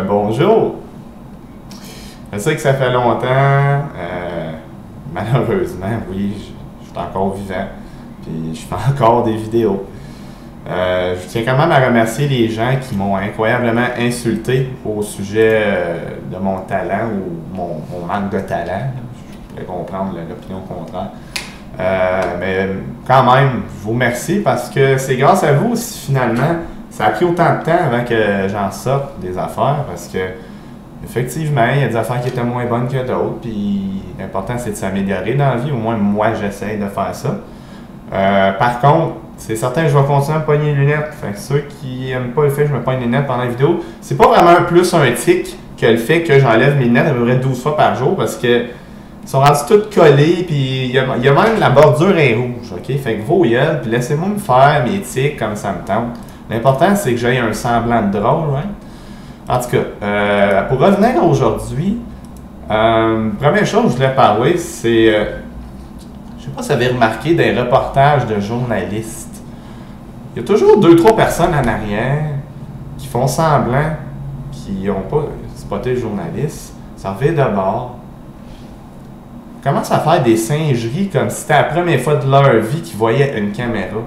Bonjour! Je sais que ça fait longtemps. Malheureusement, oui, je suis encore vivant. Puis je fais encore des vidéos. Je tiens quand même à remercier les gens qui m'ont incroyablement insulté au sujet de mon talent ou mon manque de talent. Je pourrais comprendre l'opinion contraire. Mais quand même, je vous remercie parce que c'est grâce à vous si finalement ça a pris autant de temps avant que j'en sorte des affaires parce que effectivement, il y a des affaires qui étaient moins bonnes que d'autres, puis l'important c'est de s'améliorer dans la vie, au moins moi j'essaie de faire ça. Par contre, c'est certain que je vais continuer à me pogner les lunettes. Fait que ceux qui n'aiment pas le fait que je me pogne les lunettes pendant la vidéo, c'est pas vraiment plus un tic que le fait que j'enlève mes lunettes à peu près 12 fois par jour parce que ils sont rendus toutes collées, puis il y a même la bordure est rouge, ok? Fait que vos yeux, puis laissez-moi me faire mes tics comme ça me tente. L'important, c'est que j'aie un semblant de drôle, right? En tout cas, pour revenir aujourd'hui, première chose que je voulais parler, c'est... je sais pas si vous avez remarqué des reportages de journalistes. Il y a toujours 2-3 personnes en arrière qui font semblant, qui n'ont pas spoté le journaliste, ça revient de bord. Commence à faire des singeries comme si c'était la première fois de leur vie qu'ils voyaient une caméra.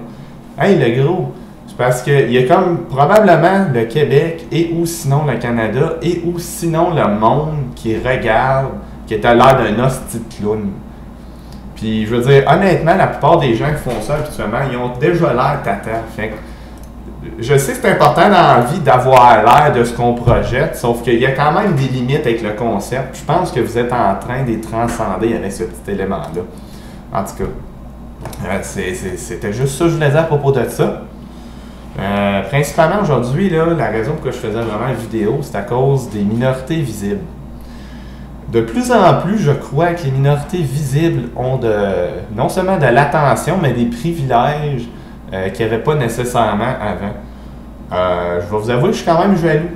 Hey, le gros, c'est parce qu'il y a comme probablement le Québec et ou sinon le Canada et ou sinon le monde qui regarde, qui est à l'air d'un hostie de clown. Puis, je veux dire, honnêtement, la plupart des gens qui font ça habituellement, ils ont déjà l'air tata. Fait que, je sais que c'est important dans la vie d'avoir l'air de ce qu'on projette, sauf qu'il y a quand même des limites avec le concept. Je pense que vous êtes en train de les transcender avec ce petit élément-là. En tout cas, c'était juste ça que je voulais dire à propos de ça. Principalement aujourd'hui, la raison pour laquelle je faisais vraiment une vidéo, c'est à cause des minorités visibles. De plus en plus, je crois que les minorités visibles ont non seulement de l'attention, mais des privilèges qu'il n'y avait pas nécessairement avant. Je vais vous avouer que je suis quand même jaloux.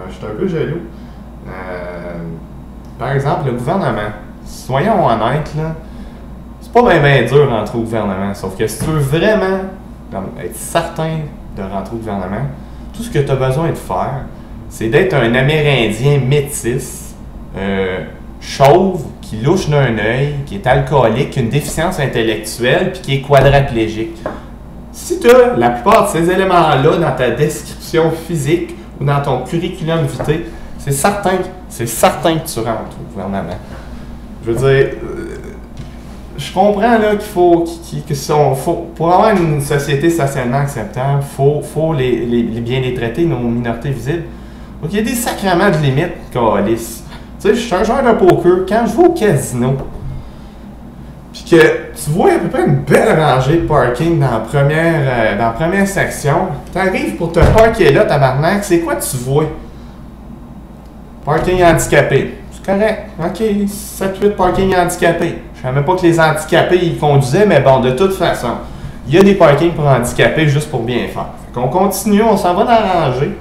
Je suis un peu jaloux. Par exemple, le gouvernement. Soyons honnêtes, là, c'est pas bien dur de rentrer au gouvernement. Sauf que si tu veux vraiment être certain de rentrer au gouvernement, tout ce que tu as besoin de faire, c'est d'être un Amérindien métis, chauve, qui louche d'un œil, qui est alcoolique, qui a une déficience intellectuelle, puis qui est quadraplégique. Si tu as la plupart de ces éléments-là dans ta description physique ou dans ton curriculum vitae, c'est certain que tu rentres au gouvernement. Je veux dire, je comprends là qu'il faut, pour avoir une société socialement acceptable, il faut bien les traiter, nos minorités visibles. Donc il y a des sacrements de limites, câlisse. Tu sais, je suis un joueur de poker, quand je vais au casino, puis que tu vois à peu près une belle rangée de parking dans la première section, tu arrives pour te parker là, tabarnak, c'est quoi tu vois? Parking handicapé. C'est correct. OK, 7-8 parking handicapés. Je savais pas que les handicapés, ils conduisaient, mais bon, de toute façon, il y a des parkings pour handicapés juste pour bien faire. Fait qu'on continue, on s'en va dans la rangée.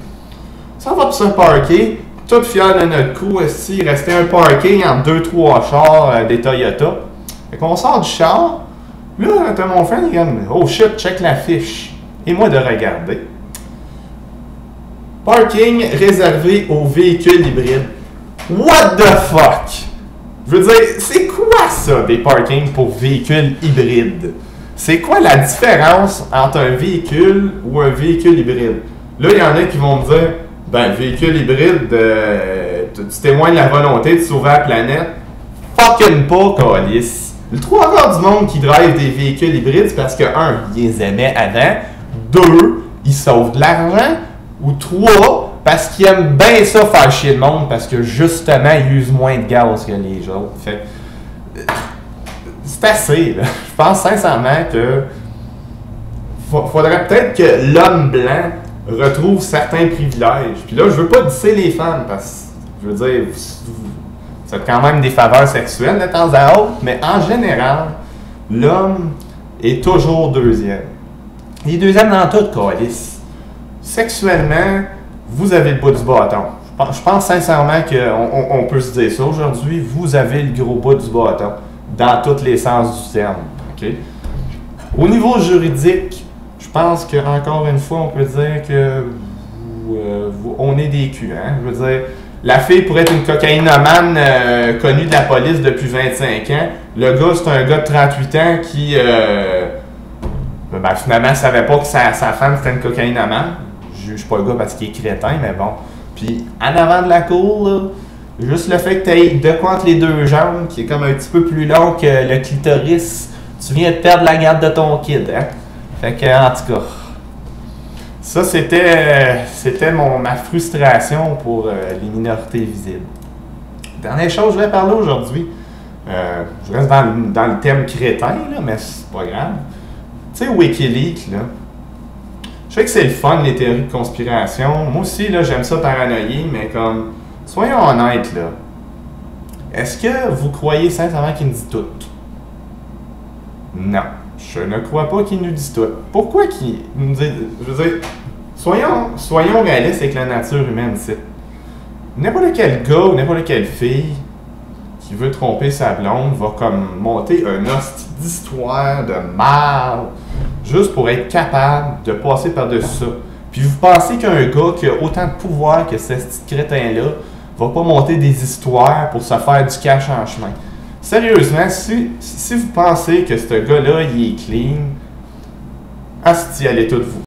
On s'en va pour se parker. Tout fiers de notre coup, il restait un parking entre 2-3 chars des Toyota. Fait qu'on sort du char. Là, t'as mon frère, il dit oh shit, check la fiche. Et moi de regarder. Parking réservé aux véhicules hybrides. What the fuck? Je veux dire, c'est quoi ça, des parkings pour véhicules hybrides? C'est quoi la différence entre un véhicule ou un véhicule hybride? Là, il y en a qui vont me dire, ben, véhicule hybride, tu témoignes de la volonté de sauver la planète. Fucking pas, câlisse. Le 3 quarts du monde qui drive des véhicules hybrides, c'est parce que, 1, ils les aimaient avant, 2, ils sauvent de l'argent, ou 3, parce qu'ils aiment bien ça faire chier le monde, parce que justement, ils usent moins de gaz que les autres. Fait c'est assez, là. Je pense sincèrement que faudrait peut-être que l'homme blanc retrouve certains privilèges. Puis là, je veux pas disser les femmes, parce que, je veux dire, vous êtes quand même des faveurs sexuelles de temps à autre, mais en général, l'homme est toujours deuxième. Il est deuxième dans tout, câlisse. Sexuellement, vous avez le bout du bâton. Je pense sincèrement qu'on peut se dire ça aujourd'hui. Vous avez le gros bout du bâton, dans tous les sens du terme. Okay? Au niveau juridique, je pense qu'encore une fois, on peut dire que on est des culs, hein? Je veux dire, la fille pourrait être une cocaïnomane connue de la police depuis 25 ans. Le gars, c'est un gars de 38 ans qui, finalement, savait pas que sa femme, c'était une cocaïnomane. Je juge pas le gars parce qu'il est crétin, mais bon. Puis, en avant de la cour, là, juste le fait que tu aies de quoi entre les deux jambes, qui est comme un petit peu plus long que le clitoris, tu viens de perdre la garde de ton kid, hein? Fait que, en tout cas, ça, c'était ma frustration pour les minorités visibles. Dernière chose que je vais parler aujourd'hui, je reste dans le thème crétin, là, mais c'est pas grave. Tu sais, Wikileaks, là, je sais que c'est le fun, les théories de conspiration. Moi aussi, là, j'aime ça paranoïer, mais comme, soyons honnêtes, là. Est-ce que vous croyez sincèrement qu'il nous dit tout? Non. Je ne crois pas qu'il nous dise tout. Pourquoi qu'il nous dit... Je veux dire, soyons réalistes avec la nature humaine, c'est... N'importe quel gars ou n'importe quelle fille qui veut tromper sa blonde va comme monter un hostie d'histoire de mal juste pour être capable de passer par-dessus ça. Puis vous pensez qu'un gars qui a autant de pouvoir que ce petit crétin-là va pas monter des histoires pour se faire du cash en chemin? Sérieusement, si vous pensez que ce gars-là, il est clean, asti, allez tout